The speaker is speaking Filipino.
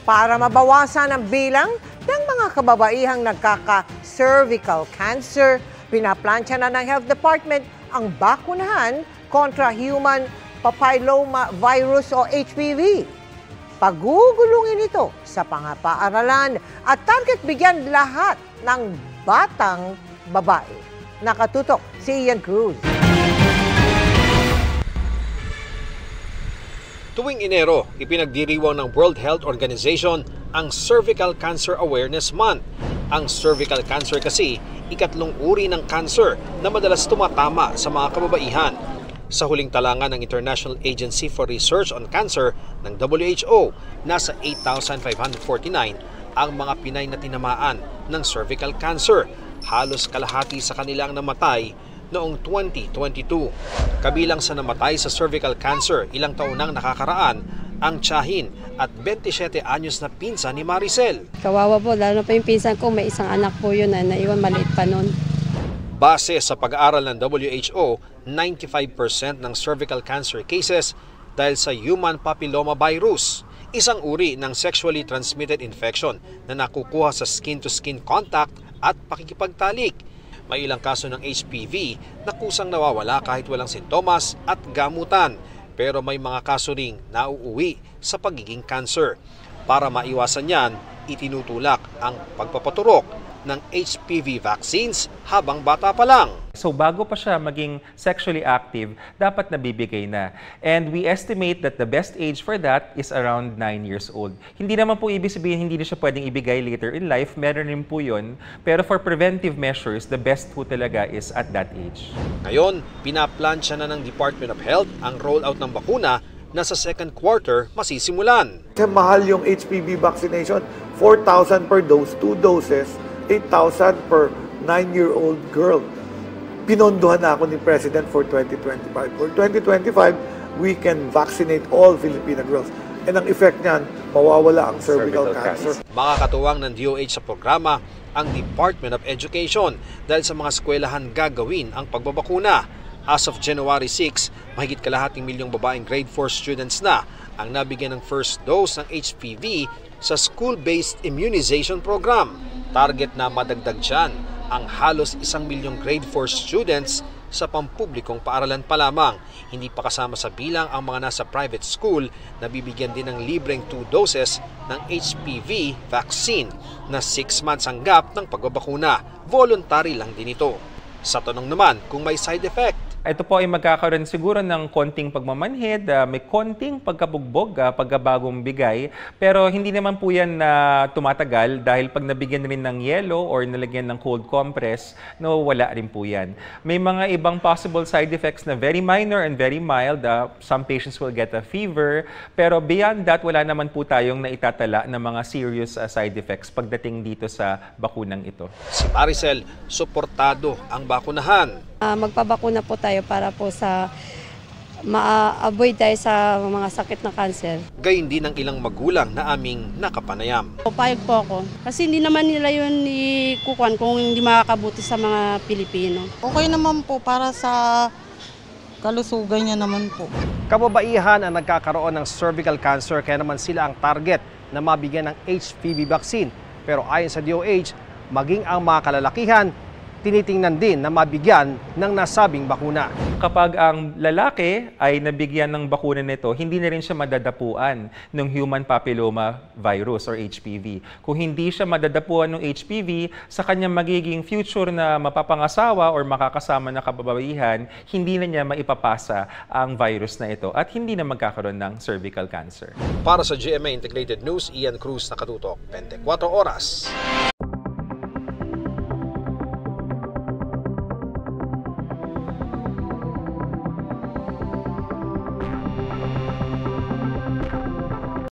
Para mabawasan ang bilang ng mga kababaihang nagkaka-cervical cancer, pinaplansya na ng Health Department ang bakunahan kontra human papilloma virus o HPV. Pagugulungin ito sa pangapaaralan at target bigyan lahat ng batang babae. Nakatutok si Ian Cruz. Tuwing Enero, ipinagdiriwang ng World Health Organization ang Cervical Cancer Awareness Month. Ang cervical cancer kasi, ikatlong uri ng cancer na madalas tumatama sa mga kababaihan. Sa huling talangan ng International Agency for Research on Cancer ng WHO, nasa 8,549 ang mga Pinay na tinamaan ng cervical cancer. Halos kalahati sa kanilang namatay noong 2022. Kabilang sa namatay sa cervical cancer, ilang taon nang nakakaraan ang tiyahin at 27 anyos na pinsan ni Maricel. Kawawa po, lalo pa yung pinsan ko, may isang anak po yun na naiwan maliit pa noon. Base sa pag-aaral ng WHO, 95% ng cervical cancer cases dahil sa human papilloma virus, isang uri ng sexually transmitted infection na nakukuha sa skin-to-skin contact at pakikipagtalik. May ilang kaso ng HPV na kusang nawawala kahit walang sintomas at gamutan, pero may mga kaso ring nauuwi sa pagiging cancer. Para maiwasan yan, itinutulak ang pagpapaturok ng HPV vaccines habang bata pa lang. So bago pa siya maging sexually active, dapat nabibigay na. And we estimate that the best age for that is around 9 years old. Hindi naman po ibig sabihin hindi na siya pwedeng ibigay later in life, meron rin po yun. Pero for preventive measures, the best po talaga is at that age. Ngayon, pinaplansya na ng Department of Health ang rollout ng bakuna na sa second quarter masisimulan. Mahal yung HPV vaccination, 4,000 per dose, 2 doses, 8,000 per 9-year-old girl. Pinondohan na ako ni President for 2025. For 2025, we can vaccinate all Filipino girls. And ang effect niyan, mawawala ang cervical cancer. Makakatuwang ng DOH sa programa ang Department of Education dahil sa mga eskwelahan gagawin ang pagbabakuna. As of January 6, mahigit kalahating milyong babaeng grade 4 students na ang nabigyan ng first dose ng HPV sa school-based immunization program. Target na madagdag dyan ang halos 1 milyong grade 4 students sa pampublikong paaralan pa lamang. Hindi pa kasama sa bilang ang mga nasa private school na bibigyan din ng libreng 2 doses ng HPV vaccine na 6 months ang gap ng pagbabakuna. Voluntary lang din ito. Sa tanong naman kung may side effect, ito po ay magkakaroon siguro ng konting pagmamanhid, may konting pagkabugbog, pagkabagong bigay, pero hindi naman po yan na tumatagal dahil pag nabigyan rin ng yelo or nalagyan ng cold compress, no, wala rin po yan. May mga ibang possible side effects na very minor and very mild. Some patients will get a fever, pero beyond that, wala naman po tayong naitatala na mga serious side effects pagdating dito sa bakunang ito. Si Maricel, suportado ang bakunahan. Magpabakuna po tayo para po sa ma-avoid tayo sa mga sakit na cancer. Gayun din ang ilang magulang na aming nakapanayam. Payag po ako kasi hindi naman nila yun ikukuhan kung hindi makakabuti sa mga Pilipino. Okay naman po para sa kalusugan niya naman po. Kababaihan ang nagkakaroon ng cervical cancer kaya naman sila ang target na mabigyan ng HPV vaccine. Pero ayon sa DOH, maging ang mga kalalakihan, tinitingnan din na mabigyan ng nasabing bakuna. Kapag ang lalaki ay nabigyan ng bakuna nito, hindi na rin siya madadapuan ng human papilloma virus or HPV. Kung hindi siya madadapuan ng HPV, sa kanyang magiging future na mapapangasawa or makakasama na kababaihan, hindi na niya maipapasa ang virus na ito at hindi na magkakaroon ng cervical cancer. Para sa GMA Integrated News, Ian Cruz, nakatutok, 24 oras.